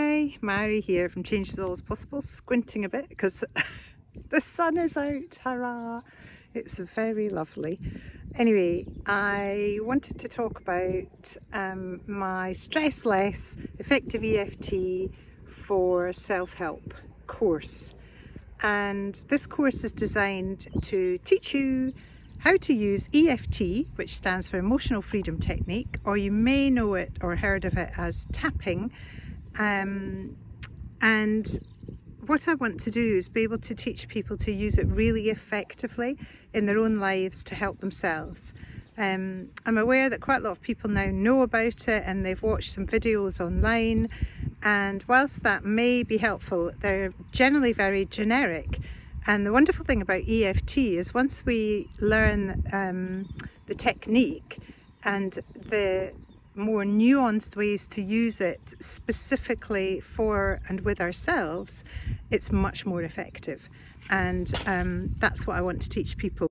Hi, Mairi here from Change Is Always Possible, squinting a bit because the sun is out, hurrah! It's very lovely. Anyway, I wanted to talk about my Stress Less Effective EFT for Self-Help course. And this course is designed to teach you how to use EFT, which stands for Emotional Freedom Technique, or you may know it or heard of it as tapping. And what I want to do is be able to teach people to use it really effectively in their own lives to help themselves. I'm aware that quite a lot of people now know about it and they've watched some videos online, and whilst that may be helpful, they're generally very generic. And the wonderful thing about EFT is once we learn the technique and the more nuanced ways to use it specifically for and with ourselves, it's much more effective. And that's what I want to teach people.